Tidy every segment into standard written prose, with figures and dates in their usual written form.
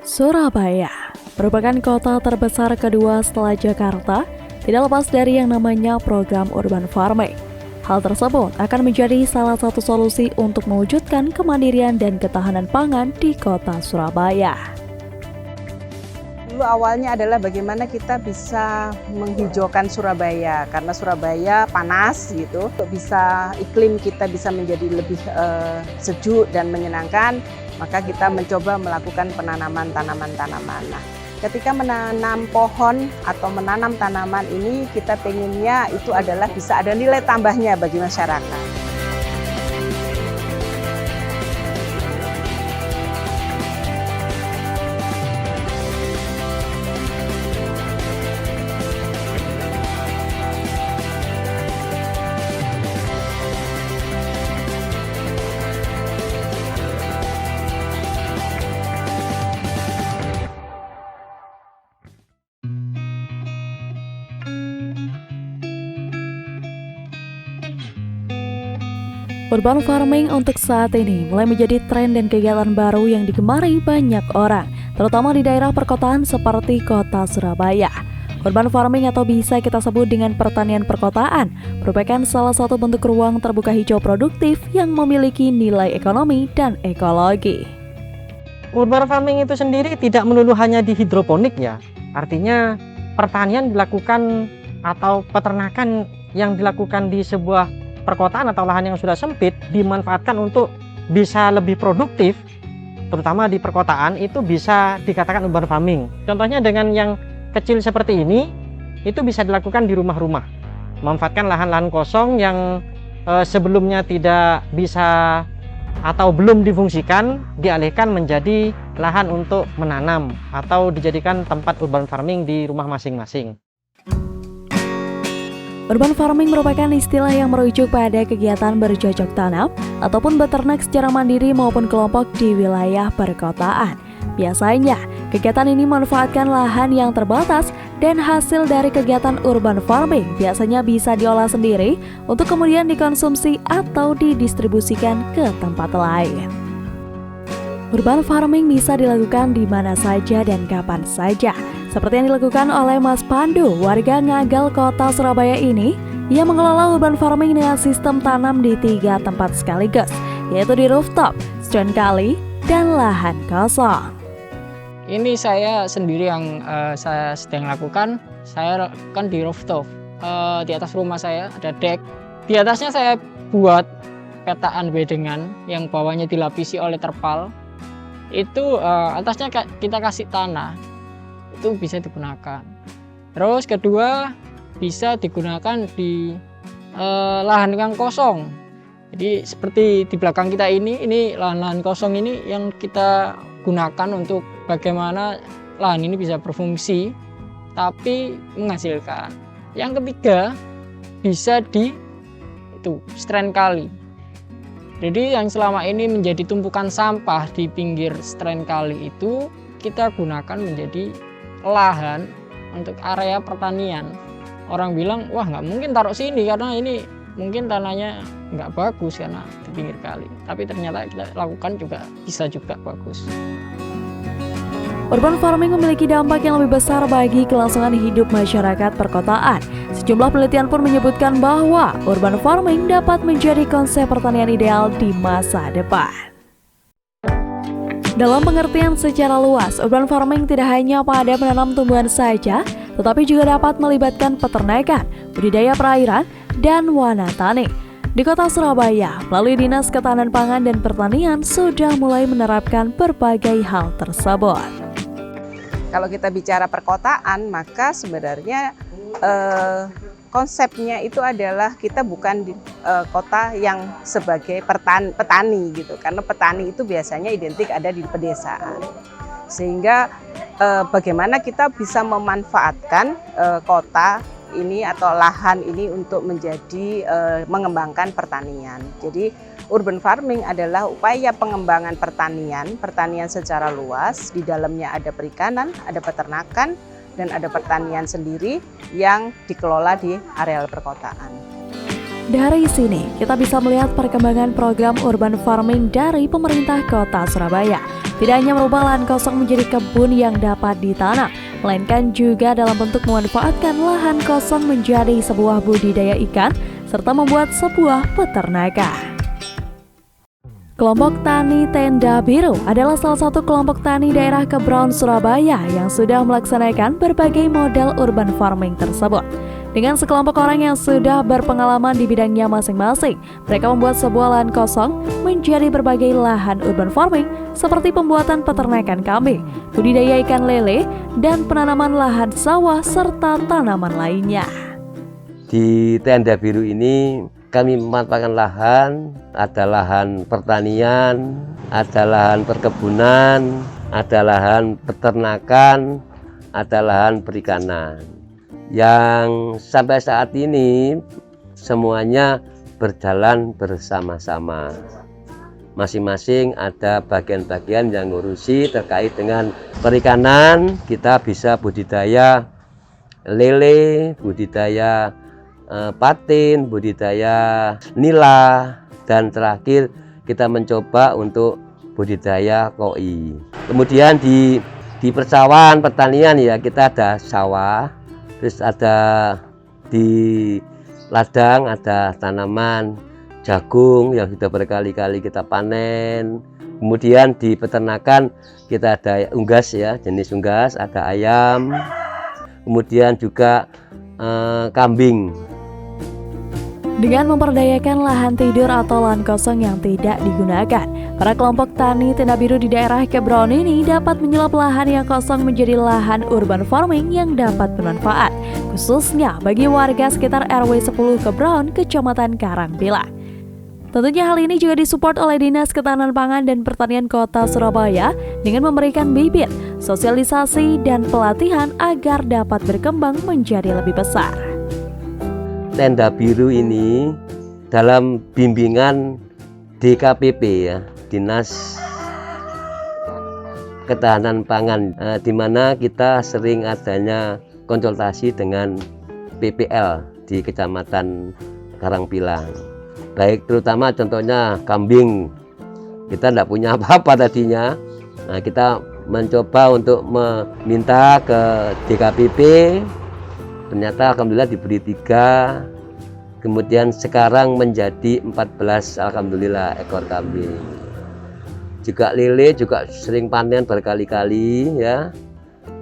Surabaya merupakan kota terbesar kedua setelah Jakarta, tidak lepas dari yang namanya program urban farming. Hal tersebut akan menjadi salah satu solusi untuk mewujudkan kemandirian dan ketahanan pangan di kota Surabaya. Dulu awalnya adalah bagaimana kita bisa menghijaukan Surabaya, karena Surabaya panas gitu. Untuk bisa iklim kita bisa menjadi lebih sejuk dan menyenangkan, maka kita mencoba melakukan penanaman tanaman-tanaman. Nah, ketika menanam pohon atau menanam tanaman ini, kita pengennya itu adalah bisa ada nilai tambahnya bagi masyarakat. Urban farming untuk saat ini mulai menjadi tren dan kegiatan baru yang digemari banyak orang, terutama di daerah perkotaan seperti kota Surabaya. Urban farming atau bisa kita sebut dengan pertanian perkotaan merupakan salah satu bentuk ruang terbuka hijau produktif yang memiliki nilai ekonomi dan ekologi. Urban farming itu sendiri tidak melulu hanya di hidroponik ya, artinya pertanian dilakukan atau peternakan yang dilakukan di sebuah perkotaan atau lahan yang sudah sempit dimanfaatkan untuk bisa lebih produktif, terutama di perkotaan itu bisa dikatakan urban farming. Contohnya dengan yang kecil seperti ini, itu bisa dilakukan di rumah-rumah. Memanfaatkan lahan-lahan kosong yang sebelumnya tidak bisa atau belum difungsikan, dialihkan menjadi lahan untuk menanam atau dijadikan tempat urban farming di rumah masing-masing. Urban farming merupakan istilah yang merujuk pada kegiatan bercocok tanam ataupun beternak secara mandiri maupun kelompok di wilayah perkotaan. Biasanya, kegiatan ini memanfaatkan lahan yang terbatas dan hasil dari kegiatan urban farming biasanya bisa diolah sendiri untuk kemudian dikonsumsi atau didistribusikan ke tempat lain. Urban farming bisa dilakukan di mana saja dan kapan saja, seperti yang dilakukan oleh Mas Pandu, warga Ngagal, kota Surabaya ini. Ia mengelola urban farming dengan sistem tanam di 3 tempat sekaligus, yaitu di rooftop, stone kali, dan lahan kosong. Ini saya sendiri yang saya sedang lakukan. Saya lakukan di rooftop. Di atas rumah saya ada deck. Di atasnya saya buat petaan bedengan yang bawahnya dilapisi oleh terpal. Itu atasnya kita kasih tanah, itu bisa digunakan. Terus kedua, bisa digunakan di lahan yang kosong. Jadi seperti di belakang kita ini lahan-lahan kosong ini yang kita gunakan untuk bagaimana lahan ini bisa berfungsi tapi menghasilkan. Yang ketiga, bisa di strain kali. Jadi yang selama ini menjadi tumpukan sampah di pinggir strain kali itu kita gunakan menjadi lahan untuk area pertanian. Orang bilang, wah nggak mungkin taruh sini karena ini mungkin tanahnya nggak bagus karena di pinggir kali. Tapi ternyata kita lakukan juga bisa juga bagus. Urban farming memiliki dampak yang lebih besar bagi kelangsungan hidup masyarakat perkotaan. Sejumlah penelitian pun menyebutkan bahwa urban farming dapat menjadi konsep pertanian ideal di masa depan. Dalam pengertian secara luas, urban farming tidak hanya pada menanam tumbuhan saja, tetapi juga dapat melibatkan peternakan, budidaya perairan, dan wanatani. Di kota Surabaya, melalui Dinas Ketahanan Pangan dan Pertanian sudah mulai menerapkan berbagai hal tersebut. Kalau kita bicara perkotaan, maka sebenarnya konsepnya itu adalah kita bukan di kota yang sebagai petani gitu, karena petani itu biasanya identik ada di pedesaan. Sehingga bagaimana kita bisa memanfaatkan kota ini atau lahan ini untuk menjadi mengembangkan pertanian. Jadi urban farming adalah upaya pengembangan pertanian secara luas. Di dalamnya ada perikanan, ada peternakan, dan ada pertanian sendiri yang dikelola di areal perkotaan. Dari sini, kita bisa melihat perkembangan program urban farming dari pemerintah kota Surabaya. tidak hanya merubah lahan kosong menjadi kebun yang dapat ditanam, melainkan juga dalam bentuk memanfaatkan lahan kosong menjadi sebuah budidaya ikan, serta membuat sebuah peternakan. Kelompok Tani Tenda Biru adalah salah satu kelompok tani daerah Kebron, Surabaya yang sudah melaksanakan berbagai model urban farming tersebut. Dengan sekelompok orang yang sudah berpengalaman di bidangnya masing-masing, mereka membuat sebuah lahan kosong menjadi berbagai lahan urban farming seperti pembuatan peternakan kambing, budidaya ikan lele, dan penanaman lahan sawah serta tanaman lainnya. Di Tenda Biru ini kami memanfaatkan lahan, ada lahan pertanian, ada lahan perkebunan, ada lahan peternakan, ada lahan perikanan. Yang sampai saat ini semuanya berjalan bersama-sama. Masing-masing ada bagian-bagian yang ngurusi terkait dengan perikanan. Kita bisa budidaya lele, budidaya patin, budidaya nila, dan terakhir kita mencoba untuk budidaya koi. Kemudian di persawahan pertanian ya kita ada sawah, terus ada di ladang ada tanaman jagung yang sudah berkali-kali kita panen. Kemudian di peternakan kita ada unggas ya, jenis unggas, ada ayam, kemudian juga kambing. Dengan memperdayakan lahan tidur atau lahan kosong yang tidak digunakan, para kelompok tani Tenda Biru di daerah Kebron ini dapat menyulap lahan yang kosong menjadi lahan urban farming yang dapat bermanfaat, khususnya bagi warga sekitar RW 10 Kebron, Kecamatan Karangpilang. Tentunya hal ini juga disupport oleh Dinas Ketahanan Pangan dan Pertanian Kota Surabaya dengan memberikan bibit, sosialisasi, dan pelatihan agar dapat berkembang menjadi lebih besar. Tenda Biru ini dalam bimbingan DKPP ya, Dinas Ketahanan Pangan, di mana kita sering adanya konsultasi dengan PPL di Kecamatan Karangpilang. Baik terutama contohnya kambing, kita tidak punya apa-apa tadinya. Nah, kita mencoba untuk meminta ke DKPP. Ternyata alhamdulillah diberi 3, kemudian sekarang menjadi 14 alhamdulillah ekor kambing. Juga lele juga sering panen berkali-kali ya.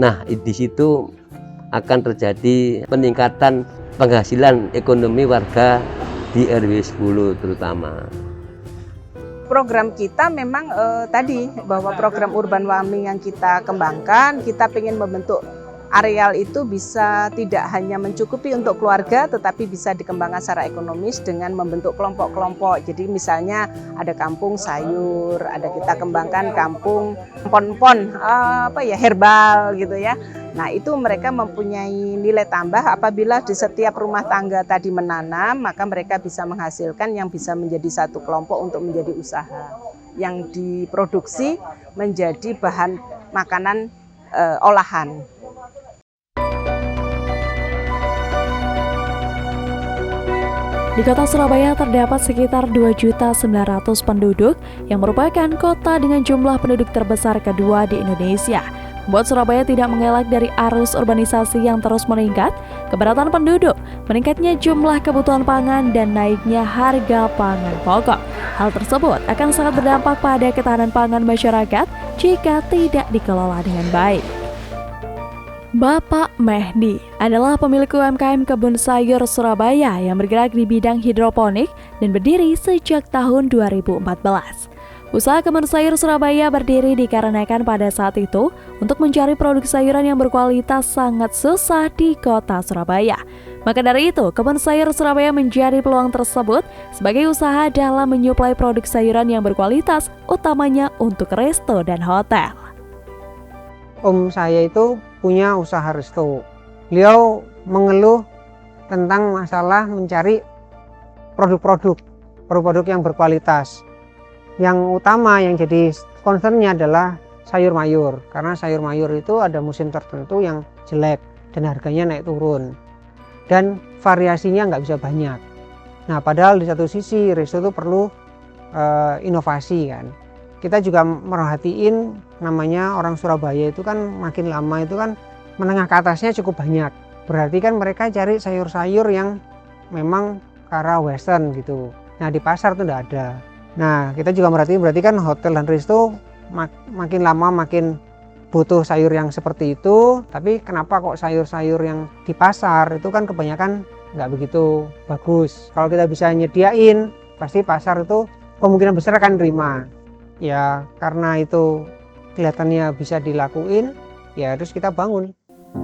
Nah, di situ akan terjadi peningkatan penghasilan ekonomi warga di RW 10 terutama. Program kita memang tadi bahwa program urban farming yang kita kembangkan, kita ingin membentuk areal itu bisa tidak hanya mencukupi untuk keluarga, tetapi bisa dikembangkan secara ekonomis dengan membentuk kelompok-kelompok. Jadi misalnya ada kampung sayur, ada kita kembangkan kampung pon-pon herbal gitu ya. Nah itu mereka mempunyai nilai tambah apabila di setiap rumah tangga tadi menanam, maka mereka bisa menghasilkan yang bisa menjadi satu kelompok untuk menjadi usaha yang diproduksi menjadi bahan makanan olahan. Di kota Surabaya terdapat sekitar 2.900.000 penduduk yang merupakan kota dengan jumlah penduduk terbesar kedua di Indonesia. Membuat Surabaya tidak mengelak dari arus urbanisasi yang terus meningkat, kepadatan penduduk, meningkatnya jumlah kebutuhan pangan, dan naiknya harga pangan pokok. Hal tersebut akan sangat berdampak pada ketahanan pangan masyarakat jika tidak dikelola dengan baik. Bapak Mehdi adalah pemilik UMKM Kebun Sayur Surabaya yang bergerak di bidang hidroponik dan berdiri sejak tahun 2014. Usaha Kebun Sayur Surabaya berdiri dikarenakan pada saat itu untuk mencari produk sayuran yang berkualitas sangat susah di kota Surabaya. Maka dari itu, Kebun Sayur Surabaya menjadi peluang tersebut sebagai usaha dalam menyuplai produk sayuran yang berkualitas, utamanya untuk resto dan hotel. Om saya itu punya usaha resto. Beliau mengeluh tentang masalah mencari produk-produk yang berkualitas. Yang utama yang jadi concernnya adalah sayur mayur, karena sayur mayur itu ada musim tertentu yang jelek dan harganya naik turun dan variasinya nggak bisa banyak. Nah padahal di satu sisi resto itu perlu inovasi kan. kita juga merhatiin namanya orang Surabaya itu kan makin lama itu kan menengah ke atasnya cukup banyak. Berarti kan mereka cari sayur-sayur yang memang ke arah western gitu. Nah di pasar tuh enggak ada. Nah kita juga merhatiin berarti kan hotel dan resto makin lama makin butuh sayur yang seperti itu. Tapi kenapa kok sayur-sayur yang di pasar itu kan kebanyakan nggak begitu bagus. Kalau kita bisa nyediain, pasti pasar itu kemungkinan besar akan terima. Ya karena itu kelihatannya bisa dilakuin, ya terus kita bangun.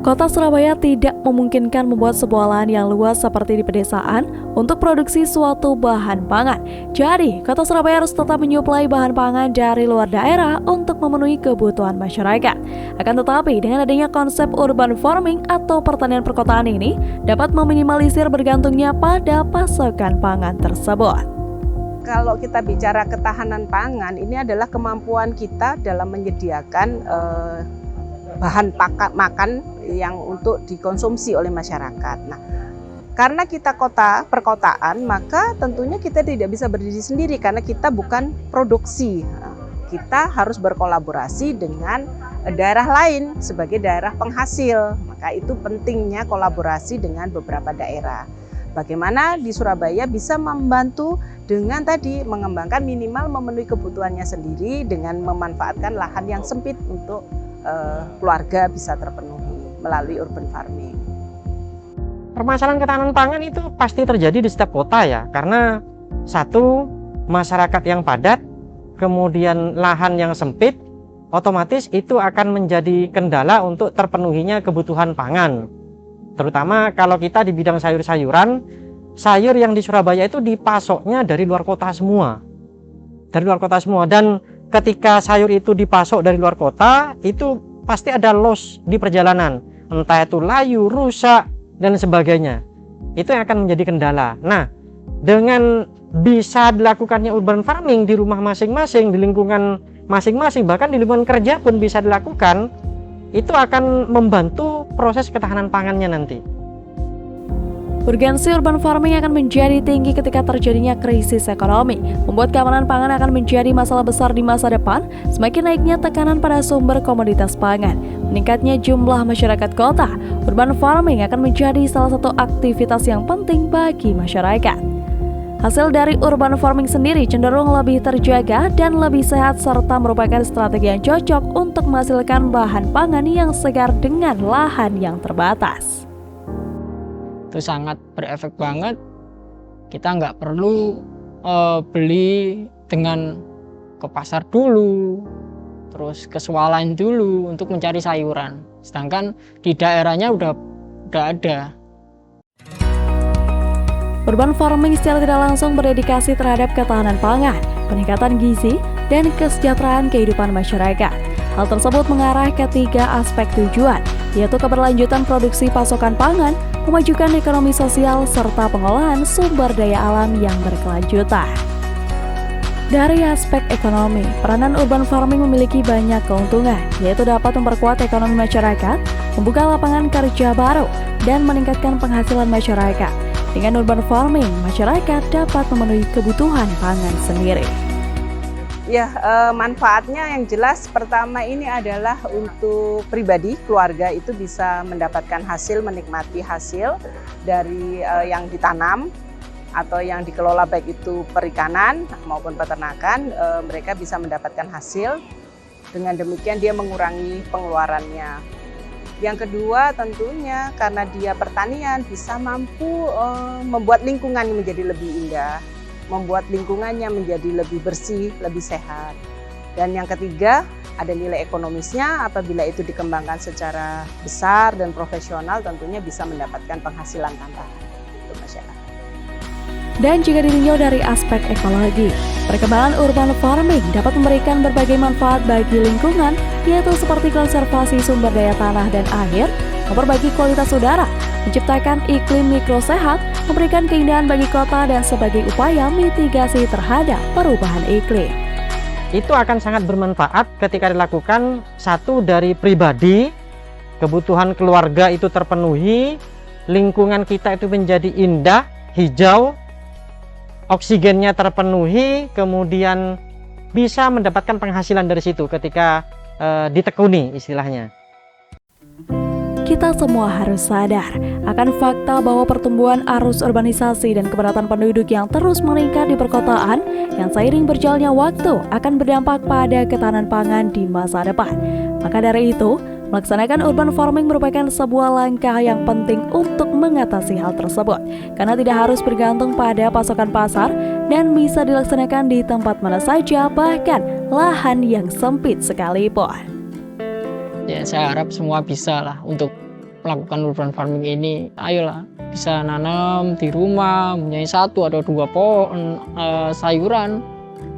Kota Surabaya tidak memungkinkan membuat sebuah lahan yang luas seperti di pedesaan untuk produksi suatu bahan pangan. Jadi, Kota Surabaya harus tetap menyuplai bahan pangan dari luar daerah untuk memenuhi kebutuhan masyarakat. Akan tetapi, dengan adanya konsep urban farming atau pertanian perkotaan ini dapat meminimalisir bergantungnya pada pasokan pangan tersebut. Kalau kita bicara ketahanan pangan, ini adalah kemampuan kita dalam menyediakan bahan makan yang untuk dikonsumsi oleh masyarakat. Nah, karena kita perkotaan, maka tentunya kita tidak bisa berdiri sendiri karena kita bukan produksi. Nah, kita harus berkolaborasi dengan daerah lain sebagai daerah penghasil. Maka itu pentingnya kolaborasi dengan beberapa daerah. Bagaimana di Surabaya bisa membantu dengan tadi mengembangkan minimal memenuhi kebutuhannya sendiri dengan memanfaatkan lahan yang sempit untuk keluarga bisa terpenuhi melalui urban farming. Permasalahan ketahanan pangan itu pasti terjadi di setiap kota ya, karena satu, masyarakat yang padat, kemudian lahan yang sempit, otomatis itu akan menjadi kendala untuk terpenuhinya kebutuhan pangan. Terutama kalau kita di bidang sayur-sayuran, sayur yang di Surabaya itu dipasoknya dari luar kota semua. Dari luar kota semua, dan ketika sayur itu dipasok dari luar kota, itu pasti ada loss di perjalanan. Entah itu layu, rusak, dan sebagainya. Itu yang akan menjadi kendala. Nah, dengan bisa dilakukannya urban farming di rumah masing-masing, di lingkungan masing-masing, bahkan di lingkungan kerja pun bisa dilakukan, itu akan membantu proses ketahanan pangannya nanti. Urgensi urban farming akan menjadi tinggi ketika terjadinya krisis ekonomi, membuat keamanan pangan akan menjadi masalah besar di masa depan, semakin naiknya tekanan pada sumber komoditas pangan, meningkatnya jumlah masyarakat kota. Urban farming akan menjadi salah satu aktivitas yang penting bagi masyarakat. Hasil dari urban farming sendiri cenderung lebih terjaga dan lebih sehat serta merupakan strategi yang cocok untuk menghasilkan bahan pangan yang segar dengan lahan yang terbatas. Itu sangat berefek banget. Kita nggak perlu beli dengan ke pasar dulu, terus ke swalayan dulu untuk mencari sayuran. Sedangkan di daerahnya udah ada. Urban farming secara tidak langsung berdedikasi terhadap ketahanan pangan, peningkatan gizi, dan kesejahteraan kehidupan masyarakat. Hal tersebut mengarah ke 3 aspek tujuan, yaitu keberlanjutan produksi pasokan pangan, memajukan ekonomi sosial, serta pengolahan sumber daya alam yang berkelanjutan. Dari aspek ekonomi, peranan urban farming memiliki banyak keuntungan, yaitu dapat memperkuat ekonomi masyarakat, membuka lapangan kerja baru, dan meningkatkan penghasilan masyarakat. Dengan urban farming, masyarakat dapat memenuhi kebutuhan pangan sendiri. Ya, manfaatnya yang jelas pertama ini adalah untuk pribadi, keluarga itu bisa mendapatkan hasil, menikmati hasil dari yang ditanam atau yang dikelola baik itu perikanan maupun peternakan, mereka bisa mendapatkan hasil. Dengan demikian dia mengurangi pengeluarannya. Yang kedua tentunya karena dia pertanian bisa mampu membuat lingkungannya menjadi lebih indah, membuat lingkungannya menjadi lebih bersih, lebih sehat. Dan yang ketiga ada nilai ekonomisnya, apabila itu dikembangkan secara besar dan profesional tentunya bisa mendapatkan penghasilan tambahan untuk masyarakat. Dan jika ditinjau dari aspek ekologi, perkembangan urban farming dapat memberikan berbagai manfaat bagi lingkungan, yaitu seperti konservasi sumber daya tanah dan air, memperbaiki kualitas udara, menciptakan iklim mikro sehat, memberikan keindahan bagi kota, dan sebagai upaya mitigasi terhadap perubahan iklim. Itu akan sangat bermanfaat ketika dilakukan satu dari pribadi, kebutuhan keluarga itu terpenuhi, lingkungan kita itu menjadi indah, hijau, oksigennya terpenuhi, kemudian bisa mendapatkan penghasilan dari situ ketika ditekuni istilahnya. Kita semua harus sadar akan fakta bahwa pertumbuhan arus urbanisasi dan kepadatan penduduk yang terus meningkat di perkotaan yang seiring berjalannya waktu akan berdampak pada ketahanan pangan di masa depan. Maka dari itu, melaksanakan urban farming merupakan sebuah langkah yang penting untuk mengatasi hal tersebut, karena tidak harus bergantung pada pasokan pasar dan bisa dilaksanakan di tempat mana saja, bahkan lahan yang sempit sekalipun. Ya, saya harap semua bisa lah untuk melakukan urban farming ini. Ayolah, bisa nanam di rumah, mempunyai 1 atau 2 pohon sayuran.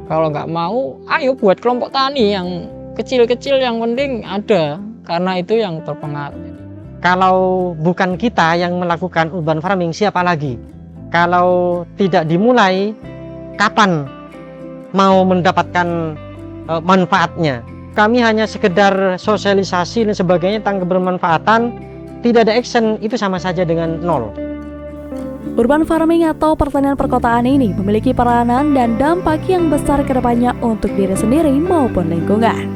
Kalau nggak mau, ayo buat kelompok tani yang kecil-kecil, yang penting ada, karena itu yang berpengaruh. Kalau bukan kita yang melakukan urban farming, siapa lagi? Kalau tidak dimulai, kapan mau mendapatkan manfaatnya? Kami hanya sekedar sosialisasi dan sebagainya tentang kebermanfaatan, tidak ada action, itu sama saja dengan nol. Urban farming atau pertanian perkotaan ini memiliki peranan dan dampak yang besar ke depannya untuk diri sendiri maupun lingkungan.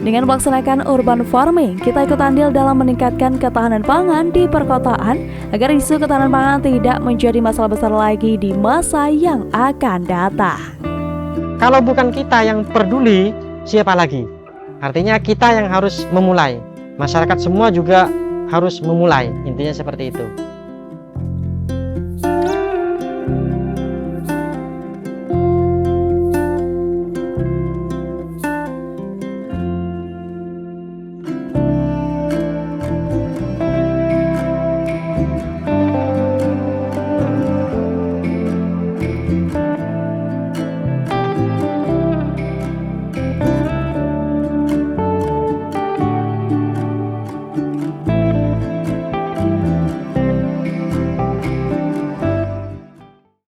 Dengan melaksanakan urban farming, kita ikut andil dalam meningkatkan ketahanan pangan di perkotaan agar isu ketahanan pangan tidak menjadi masalah besar lagi di masa yang akan datang. Kalau bukan kita yang peduli, siapa lagi? Artinya kita yang harus memulai. Masyarakat semua juga harus memulai. Intinya seperti itu.